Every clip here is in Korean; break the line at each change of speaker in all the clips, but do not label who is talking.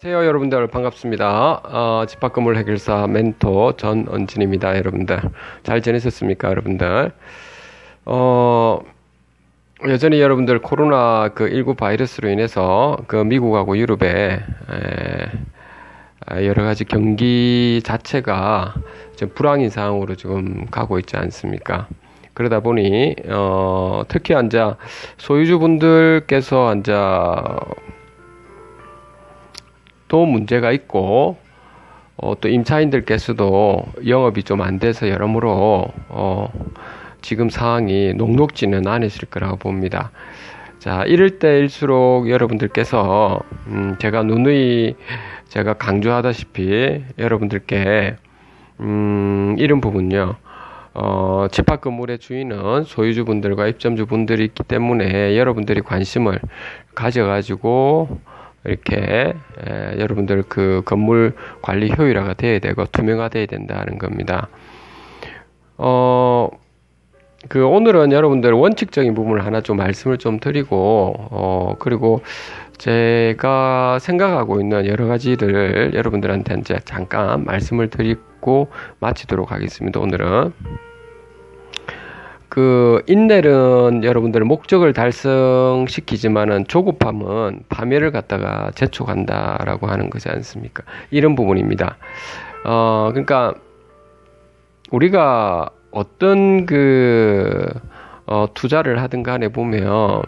안녕하세요 여러분들 반갑습니다. 집합건물 해결사 멘토 전은진입니다. 여러분들 잘 지내셨습니까? 여러분들 여전히 여러분들 코로나 19 바이러스로 인해서 미국하고 유럽에 여러 가지 경기 자체가 좀 불황인 상황으로 지금 가고 있지 않습니까? 그러다 보니 특히 소유주분들께서 또 문제가 있고 또 임차인들께서도 영업이 좀 안 돼서 여러모로 지금 상황이 녹록지는 않으실 거라고 봅니다. 자, 이럴 때일수록 여러분들께서 제가 누누이 강조하다시피 여러분들께 이런 부분요. 집합건물의 주인은 소유주분들과 입점주분들이 있기 때문에 여러분들이 관심을 가져가지고 이렇게 여러분들 그 건물 관리 효율화가 돼야 되고 투명화돼야 된다는 겁니다. 오늘은 여러분들 원칙적인 부분을 하나 좀 말씀을 좀 드리고 그리고 제가 생각하고 있는 여러 가지를 여러분들한테 이제 잠깐 말씀을 드리고 마치도록 하겠습니다. 오늘은 인내는 여러분들 목적을 달성시키지만은 조급함은 파멸을 갖다가 재촉한다라고 하는 거지 않습니까? 이런 부분입니다. 그러니까 우리가 어떤 투자를 하든 간에 보면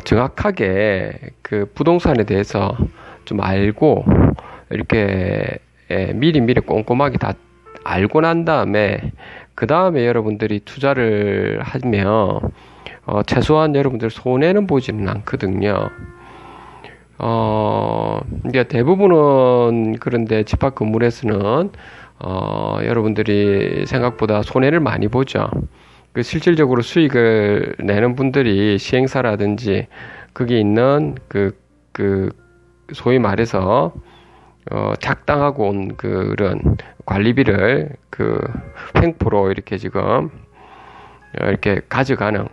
정확하게 부동산에 대해서 좀 알고 이렇게 미리 꼼꼼하게 다 알고 난 다음에 그 다음에 여러분들이 투자를 하면 최소한 여러분들 손해는 보지는 않거든요. 그러니까 대부분은 그런데 집합 건물에서는 여러분들이 생각보다 손해를 많이 보죠. 실질적으로 수익을 내는 분들이 시행사라든지 거기 있는 소위 말해서 작당하고 온 그런 관리비를 횡포로 이렇게 지금 이렇게 가져가는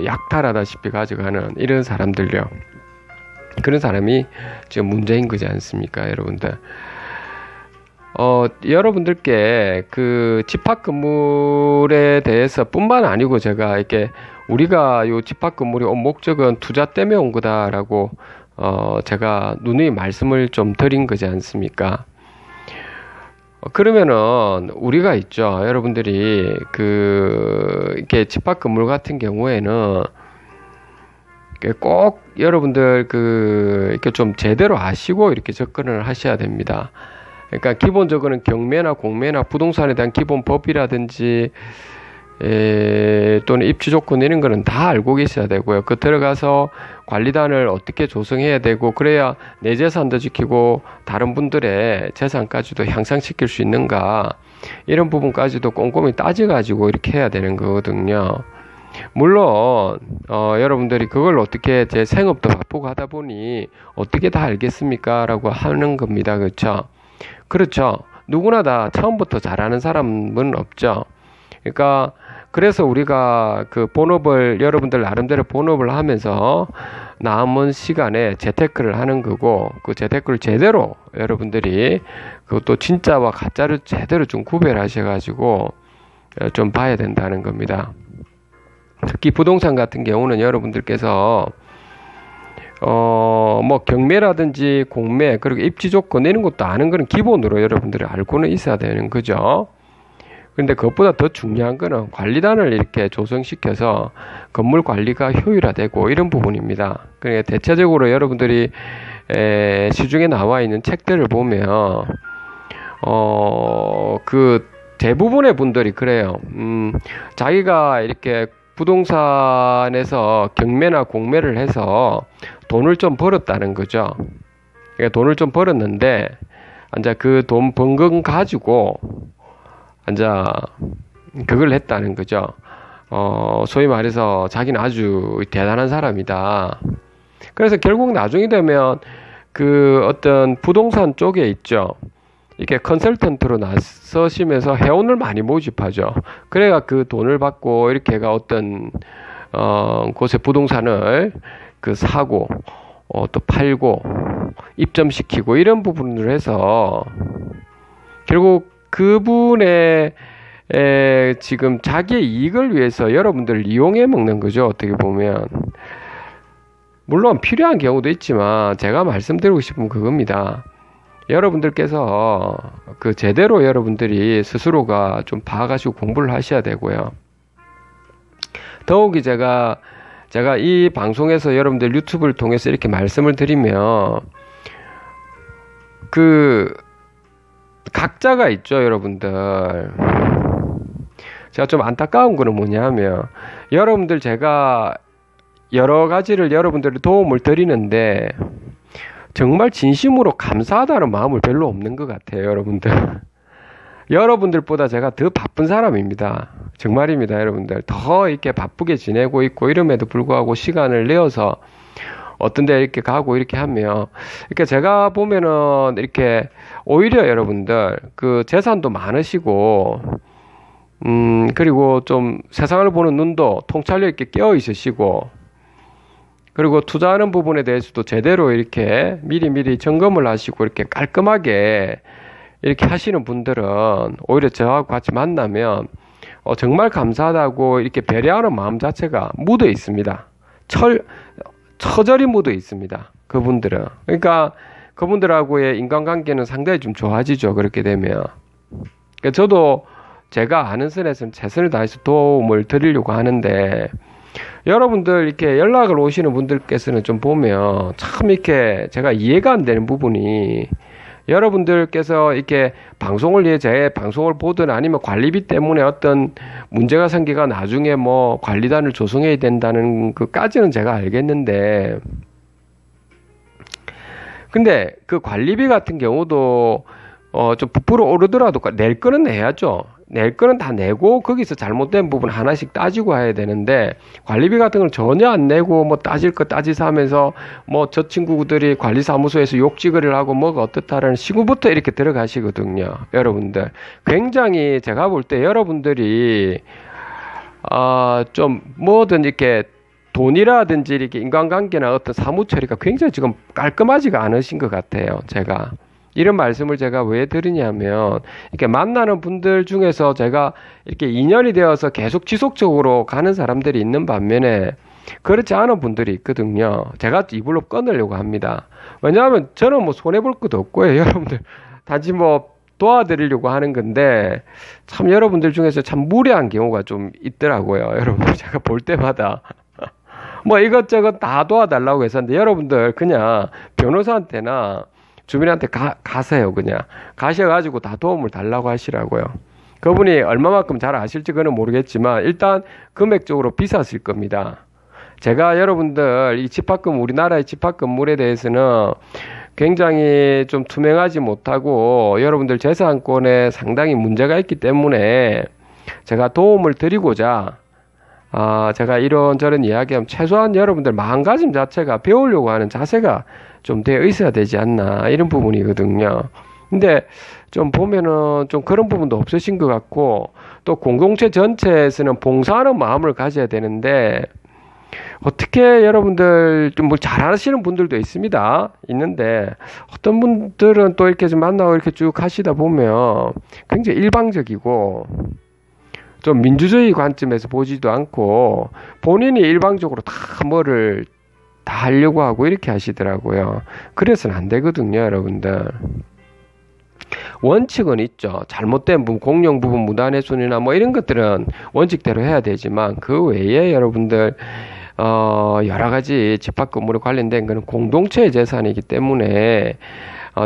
약탈하다시피 가져가는 이런 사람들요. 그런 사람이 지금 문제인 거지 않습니까, 여러분들? 여러분들께 집합 건물에 대해서 뿐만 아니고 제가 이렇게 우리가 요 집합 건물이 온 목적은 투자 때문에 온 거다라고 제가 누누이 말씀을 좀 드린 거지 않습니까? 그러면은 우리가 있죠. 여러분들이 이렇게 집합 건물 같은 경우에는 꼭 여러분들 이렇게 좀 제대로 아시고 이렇게 접근을 하셔야 됩니다. 그러니까 기본적으로는 경매나 공매나 부동산에 대한 기본 법이라든지 또는 입주 조건 이런 거는 다 알고 계셔야 되고요. 들어가서 관리단을 어떻게 조성해야 되고 그래야 내 재산도 지키고 다른 분들의 재산까지도 향상시킬 수 있는가 이런 부분까지도 꼼꼼히 따져가지고 이렇게 해야 되는 거거든요. 물론 여러분들이 그걸 어떻게 제 생업도 바쁘고 하다 보니 어떻게 다 알겠습니까? 라고 하는 겁니다. 그렇죠. 누구나 다 처음부터 잘하는 사람은 없죠. 그러니까 그래서 우리가 본업을 여러분들 나름대로 본업을 하면서 남은 시간에 재테크를 하는 거고 재테크를 제대로 여러분들이 그것도 진짜와 가짜를 제대로 좀 구별하셔가지고 좀 봐야 된다는 겁니다. 특히 부동산 같은 경우는 여러분들께서 경매라든지 공매 그리고 입지 조건 이런 것도 아는 거는 기본으로 여러분들이 알고는 있어야 되는 거죠. 근데 그것보다 더 중요한 거는 관리단을 이렇게 조성시켜서 건물 관리가 효율화되고 이런 부분입니다. 그러니까 대체적으로 여러분들이 시중에 나와 있는 책들을 보면 대부분의 분들이 그래요. 자기가 이렇게 부동산에서 경매나 공매를 해서 돈을 좀 벌었다는 거죠. 그러니까 돈을 좀 벌었는데 그 돈 번 건 가지고 그걸 했다는 거죠. 소위 말해서 자기는 아주 대단한 사람이다. 그래서 결국 나중에 되면 어떤 부동산 쪽에 있죠. 이렇게 컨설턴트로 나서시면서 회원을 많이 모집하죠. 그래야 돈을 받고 이렇게가 어떤 곳에 부동산을 사고 또 팔고 입점시키고 이런 부분을 해서 결국 그분의 지금 자기의 이익을 위해서 여러분들을 이용해 먹는 거죠. 어떻게 보면 물론 필요한 경우도 있지만 제가 말씀드리고 싶은 그겁니다. 여러분들께서 그 제대로 여러분들이 스스로가 좀 봐가지고 공부를 하셔야 되고요. 더욱이 제가 이 방송에서 여러분들 유튜브를 통해서 이렇게 말씀을 드리면 그 각자가 있죠, 여러분들. 제가 좀 안타까운 거는 뭐냐면 여러분들 제가 여러 가지를 여러분들의 도움을 드리는데 정말 진심으로 감사하다는 마음을 별로 없는 것 같아요, 여러분들. 여러분들보다 제가 더 바쁜 사람입니다. 정말입니다, 여러분들. 더 이렇게 바쁘게 지내고 있고 이름에도 불구하고 시간을 내어서 어떤 데 이렇게 가고 이렇게 하면 이렇게 제가 보면은 이렇게 오히려 여러분들 그 재산도 많으시고 그리고 좀 세상을 보는 눈도 통찰력 있게 깨어 있으시고 그리고 투자하는 부분에 대해서도 제대로 이렇게 미리미리 점검을 하시고 이렇게 깔끔하게 이렇게 하시는 분들은 오히려 저하고 같이 만나면 정말 감사하다고 이렇게 배려하는 마음 자체가 묻어 있습니다. 처절히 묻어 있습니다. 그분들은. 그러니까 그분들하고의 인간관계는 상당히 좀 좋아지죠. 그렇게 되면. 그러니까 저도 제가 아는 선에서는 최선을 다해서 도움을 드리려고 하는데 여러분들 이렇게 연락을 오시는 분들께서는 좀 보면 참 이렇게 제가 이해가 안 되는 부분이 여러분들께서 이렇게 방송을 위해 제 방송을 보든 아니면 관리비 때문에 어떤 문제가 생기가 나중에 뭐 관리단을 조성해야 된다는 그까지는 제가 알겠는데 근데 그 관리비 같은 경우도 좀 부풀어 오르더라도 낼 거는 내야죠. 낼 거는 다 내고 거기서 잘못된 부분 하나씩 따지고 해야 되는데 관리비 같은 걸 전혀 안 내고 뭐 따질 거 따지사 하면서 뭐 저 친구들이 관리사무소에서 욕지거리를 하고 뭐가 어떻다라는 시구부터 이렇게 들어가시거든요. 여러분들 굉장히 제가 볼 때 여러분들이 좀 뭐든 이렇게 돈이라든지 이렇게 인간관계나 어떤 사무처리가 굉장히 지금 깔끔하지가 않으신 것 같아요. 제가 이런 말씀을 제가 왜 드리냐면 이렇게 만나는 분들 중에서 제가 이렇게 인연이 되어서 계속 지속적으로 가는 사람들이 있는 반면에 그렇지 않은 분들이 있거든요. 제가 이불로 끊으려고 합니다. 왜냐하면 저는 뭐 손해볼 것도 없고요. 여러분들 단지 뭐 도와드리려고 하는 건데 참 여러분들 중에서 참 무례한 경우가 좀 있더라고요. 여러분들 제가 볼 때마다 뭐 이것저것 다 도와달라고 했었는데 여러분들 그냥 변호사한테나 주민한테 가세요. 그냥 가셔가지고 다 도움을 달라고 하시라고요. 그분이 얼마만큼 잘 아실지 그는 모르겠지만 일단 금액적으로 비쌌을 겁니다. 제가 여러분들 이 집합금 우리나라의 집합건물에 대해서는 굉장히 좀 투명하지 못하고 여러분들 재산권에 상당히 문제가 있기 때문에 제가 도움을 드리고자 제가 이런저런 이야기하면 최소한 여러분들 마음가짐 자체가 배우려고 하는 자세가 좀 되어 있어야 되지 않나 이런 부분이거든요. 근데 좀 보면은 좀 그런 부분도 없으신 것 같고 또 공동체 전체에서는 봉사하는 마음을 가져야 되는데 어떻게 여러분들 좀 뭐 잘하시는 분들도 있는데 어떤 분들은 또 이렇게 좀 만나고 이렇게 쭉 하시다 보면 굉장히 일방적이고 좀 민주주의 관점에서 보지도 않고 본인이 일방적으로 다 뭐를 다 하려고 하고 이렇게 하시더라고요. 그래서는 안 되거든요, 여러분들. 원칙은 있죠. 잘못된 부분, 공용 부분, 무단훼손이나 뭐 이런 것들은 원칙대로 해야 되지만 그 외에 여러분들 여러 가지 집합건물에 관련된 거는 공동체의 재산이기 때문에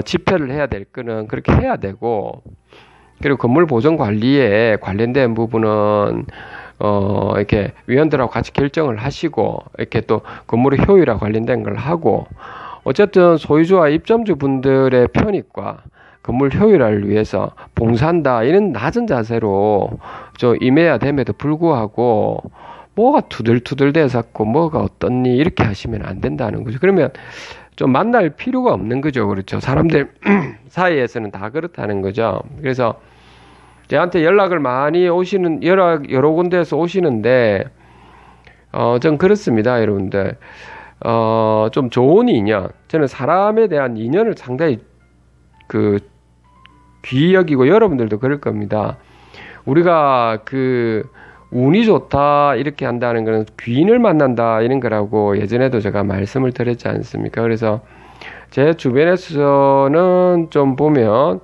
집회를 해야 될 거는 그렇게 해야 되고 그리고 건물 보존 관리에 관련된 부분은 이렇게 위원들하고 같이 결정을 하시고 이렇게 또 건물의 효율화 관련된 걸 하고 어쨌든 소유주와 입점주 분들의 편익과 건물 효율화를 위해서 봉사한다 이런 낮은 자세로 좀 임해야 됨에도 불구하고 뭐가 투덜투덜대서 자꾸 뭐가 어떻니 이렇게 하시면 안 된다는 거죠. 그러면 좀 만날 필요가 없는 거죠. 그렇죠. 사람들 사이에서는 다 그렇다는 거죠. 그래서 저한테 연락을 많이 오시는 여러 군데에서 오시는데 전 그렇습니다, 여러분들. 좀 좋은 인연, 저는 사람에 대한 인연을 상당히 귀히 여기고 여러분들도 그럴 겁니다. 우리가 운이 좋다 이렇게 한다는 거는 귀인을 만난다 이런 거라고 예전에도 제가 말씀을 드렸지 않습니까? 그래서 제 주변에서는 좀 보면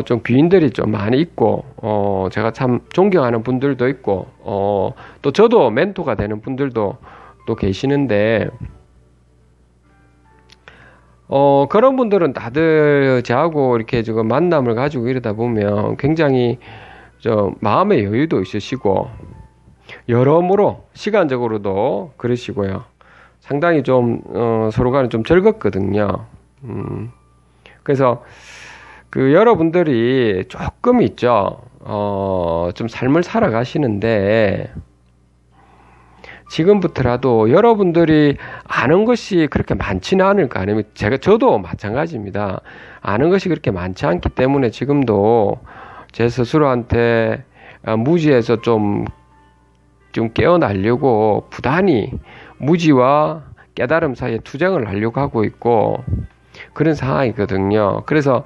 좀 귀인들이 좀 많이 있고 제가 참 존경하는 분들도 있고 또 저도 멘토가 되는 분들도 또 계시는데 그런 분들은 다들 저하고 이렇게 지금 만남을 가지고 이러다 보면 굉장히 좀 마음의 여유도 있으시고 여러모로 시간적으로도 그러시고요. 상당히 좀 서로 간에 좀 즐겁거든요. 그래서 여러분들이 조금 있죠. 좀 삶을 살아가시는데 지금부터라도 여러분들이 아는 것이 그렇게 많지는 않을까. 아니면 저도 마찬가지입니다. 아는 것이 그렇게 많지 않기 때문에 지금도 제 스스로한테 무지에서 좀 깨어나려고 부단히 무지와 깨달음 사이에 투쟁을 하려고 하고 있고 그런 상황이거든요. 그래서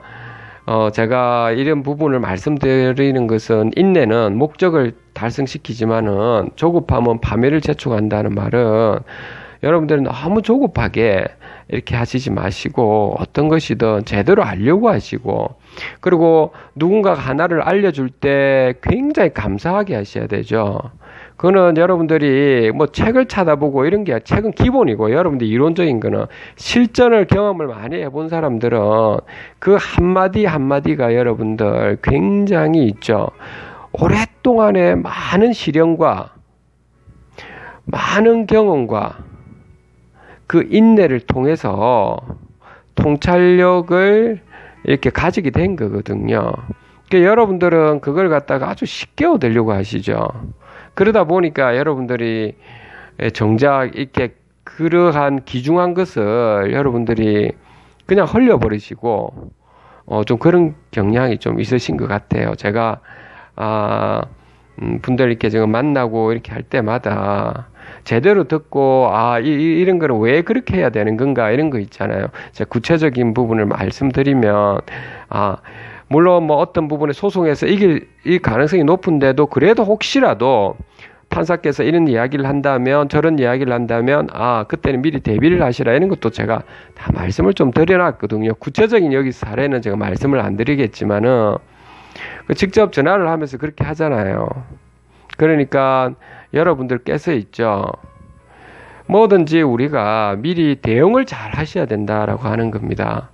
제가 이런 부분을 말씀드리는 것은 인내는 목적을 달성시키지만은 조급함은 파멸을 재촉한다는 말은 여러분들은 너무 조급하게 이렇게 하시지 마시고 어떤 것이든 제대로 알려고 하시고 그리고 누군가가 하나를 알려줄 때 굉장히 감사하게 하셔야 되죠. 그거는 여러분들이 뭐 책을 찾아보고 이런 게 책은 기본이고 여러분들이 이론적인 거는 실전을 경험을 많이 해본 사람들은 그 한마디 한마디가 여러분들 굉장히 있죠. 오랫동안의 많은 시련과 많은 경험과 그 인내를 통해서 통찰력을 이렇게 가지게 된 거거든요. 그러니까 여러분들은 그걸 갖다가 아주 쉽게 얻으려고 하시죠. 그러다 보니까 여러분들이 정작 이렇게 그러한 귀중한 것을 여러분들이 그냥 흘려버리시고 좀 그런 경향이 좀 있으신 것 같아요. 제가 분들 이렇게 지금 만나고 이렇게 할 때마다 제대로 듣고 이런 거는 왜 그렇게 해야 되는 건가 이런 거 있잖아요. 제가 구체적인 부분을 말씀드리면 물론 뭐 어떤 부분에 소송해서 이길 가능성이 높은데도 그래도 혹시라도 판사께서 이런 이야기를 한다면 저런 이야기를 한다면 그때는 미리 대비를 하시라 이런 것도 제가 다 말씀을 좀 드려놨거든요. 구체적인 여기 사례는 제가 말씀을 안 드리겠지만은 직접 전화를 하면서 그렇게 하잖아요. 그러니까 여러분들께서 있죠. 뭐든지 우리가 미리 대응을 잘 하셔야 된다라고 하는 겁니다.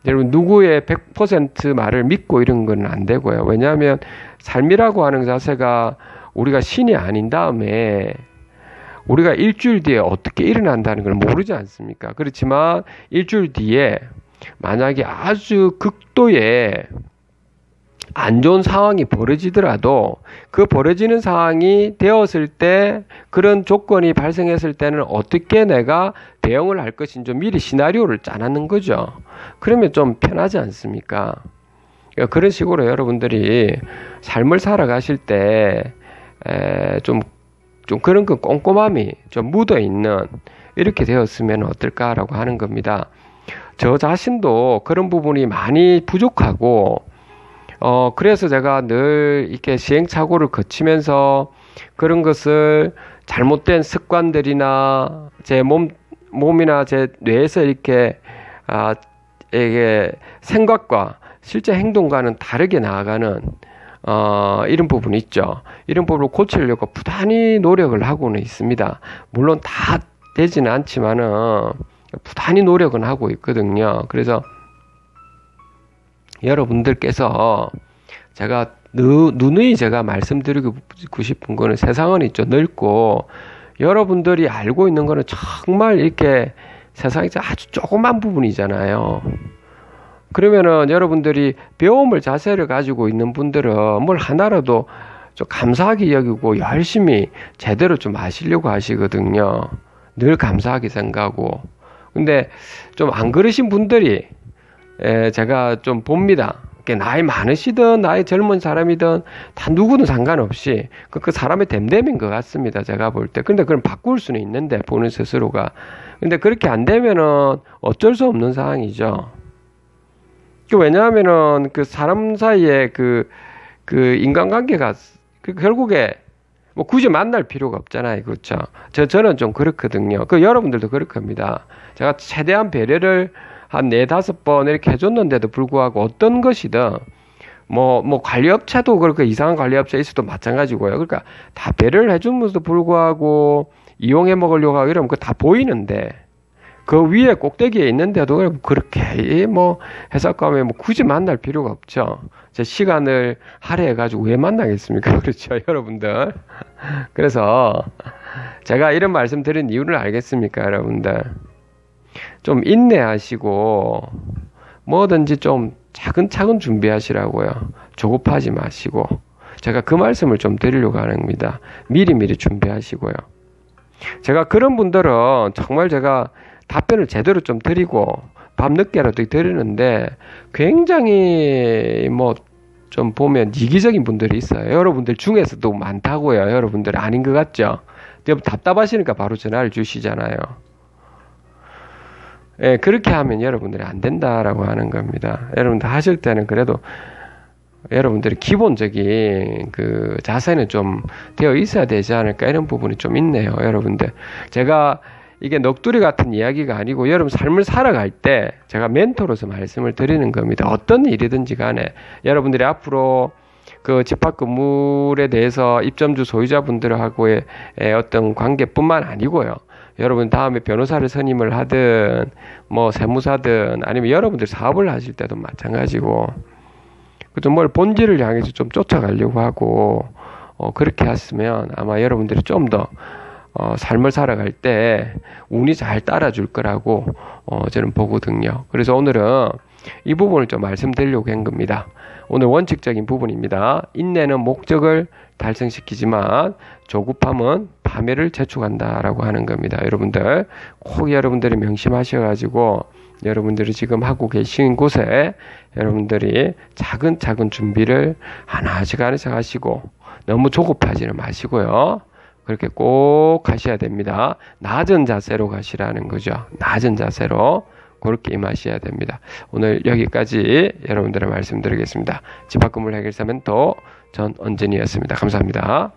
여러분 누구의 100% 말을 믿고 이런 건 안 되고요. 왜냐하면 삶이라고 하는 자세가 우리가 신이 아닌 다음에 우리가 일주일 뒤에 어떻게 일어난다는 걸 모르지 않습니까? 그렇지만 일주일 뒤에 만약에 아주 극도의 안 좋은 상황이 벌어지더라도 그 벌어지는 상황이 되었을 때 그런 조건이 발생했을 때는 어떻게 내가 대응을 할 것인지 좀 미리 시나리오를 짜놨는 거죠. 그러면 좀 편하지 않습니까? 그런 식으로 여러분들이 삶을 살아가실 때 좀 그런 그 꼼꼼함이 좀 묻어 있는 이렇게 되었으면 어떨까라고 하는 겁니다. 저 자신도 그런 부분이 많이 부족하고 그래서 제가 늘 이렇게 시행착오를 거치면서 그런 것을 잘못된 습관들이나 제 몸이나 제 뇌에서 이렇게 이게 생각과 실제 행동과는 다르게 나아가는 이런 부분이 있죠. 이런 부분을 고치려고 부단히 노력을 하고는 있습니다. 물론 다 되지는 않지만은 부단히 노력은 하고 있거든요. 그래서 여러분들께서 제가 누누이 제가 말씀드리고 싶은 거는 세상은 있죠. 넓고 여러분들이 알고 있는 거는 정말 이렇게 세상에 아주 조그만 부분이잖아요. 그러면은 여러분들이 배움을 자세를 가지고 있는 분들은 뭘 하나라도 좀 감사하게 여기고 열심히 제대로 좀 아시려고 하시거든요. 늘 감사하게 생각하고. 근데 좀 안 그러신 분들이 제가 좀 봅니다. 나이 많으시든 나이 젊은 사람이든 다 누구든 상관없이 그 사람의 됨됨인 것 같습니다. 제가 볼 때. 근데 그걸 바꿀 수는 있는데 보는 스스로가. 근데 그렇게 안 되면은 어쩔 수 없는 상황이죠. 왜냐하면은 그 사람 사이에 그 인간관계가 결국에 뭐 굳이 만날 필요가 없잖아요. 그렇죠? 저는 좀 그렇거든요. 여러분들도 그럴 겁니다. 제가 최대한 배려를 한 4-5번 이렇게 해줬는데도 불구하고 어떤 것이든 뭐 관리업체도 그렇게 이상한 관리업체 있어도 마찬가지고요. 그러니까 다 배려를 해주면서도 불구하고 이용해 먹으려고 하고 이러면 그거 다 보이는데 그 위에 꼭대기에 있는데도 그렇게 뭐 회사 가면 뭐 굳이 만날 필요가 없죠. 제 시간을 할애해가지고 왜 만나겠습니까? 그렇죠, 여러분들. 그래서 제가 이런 말씀 드린 이유를 알겠습니까, 여러분들? 좀 인내하시고 뭐든지 좀 차근차근 준비하시라고요. 조급하지 마시고. 제가 그 말씀을 좀 드리려고 하는 겁니다. 미리미리 준비하시고요. 제가 그런 분들은 정말 제가 답변을 제대로 좀 드리고 밤늦게라도 드리는데 굉장히 뭐 좀 보면 이기적인 분들이 있어요. 여러분들 중에서도 많다고요. 여러분들 아닌 것 같죠? 답답하시니까 바로 전화를 주시잖아요. 예, 그렇게 하면 여러분들이 안 된다라고 하는 겁니다. 여러분들 하실 때는 그래도 여러분들이 기본적인 그 자세는 좀 되어 있어야 되지 않을까 이런 부분이 좀 있네요. 여러분들 제가 이게 넋두리 같은 이야기가 아니고 여러분 삶을 살아갈 때 제가 멘토로서 말씀을 드리는 겁니다. 어떤 일이든지 간에 여러분들이 앞으로 그 집합건물에 대해서 입점주 소유자분들하고의 어떤 관계뿐만 아니고요. 여러분 다음에 변호사를 선임을 하든 뭐 세무사든 아니면 여러분들 사업을 하실 때도 마찬가지고 좀 뭘 본질을 향해서 좀 쫓아가려고 하고 그렇게 했으면 아마 여러분들이 좀 더 삶을 살아갈 때 운이 잘 따라줄 거라고 저는 보거든요. 그래서 오늘은 이 부분을 좀 말씀드리려고 한 겁니다. 오늘 원칙적인 부분입니다. 인내는 목적을 달성시키지만 조급함은 파멸을 재촉한다라고 하는 겁니다. 여러분들 꼭 여러분들이 명심하셔가지고 여러분들이 지금 하고 계신 곳에 여러분들이 차근차근 준비를 하나씩 하시고 너무 조급하지는 마시고요. 그렇게 꼭 가셔야 됩니다. 낮은 자세로 가시라는 거죠. 낮은 자세로 그렇게 임하셔야 됩니다. 오늘 여기까지 여러분들의 말씀드리겠습니다. 집합건물 해결사 멘토 전언진이었습니다. 감사합니다.